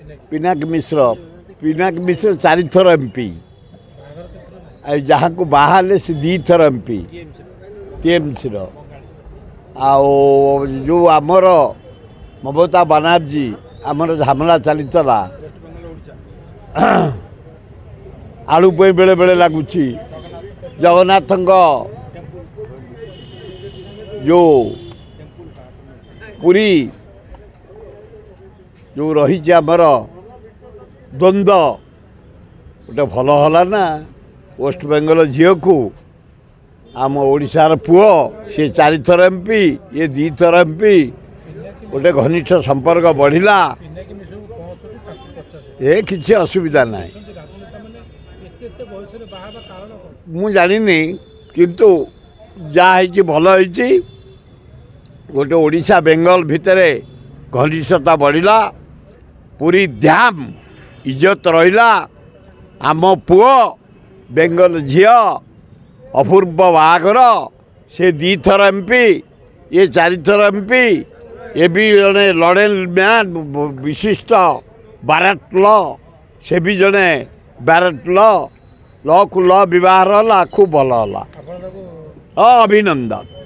पिनाक मिश्र 4 थर एमपी जहाँ को बाहर से 2 थर एमपी टीएमसी जो आमर ममता बनर्जी आमर झमेला चली आलू बेले बेले लगुच जगन्नाथ जो पूरी जो रही आमर द्वंद्व गोटे भल हला ना वेस्ट बेंगल झील को आम ओडिशार पुओ सी 4 थर एमपी ये 2 थर एमपी गोटे घनिष्ठ संपर्क बढ़िला ये किसी असुविधा ना मु जानी किंतु जहाँ भल होती गोटे ओडिशा बेंगल भितर घनिष्ठता बढ़िला पूरी ध्यान इज्जत रहिला आम पुओ बेंगल झील अपूर्व बागर से 2 थर एमपी ये 4 थर एमपी ये भी जड़े लड़े मैन विशिष्ट बाराट ल से भी जड़े बाराट ल को ल व्यवहार खूब भल है अभिनंदन।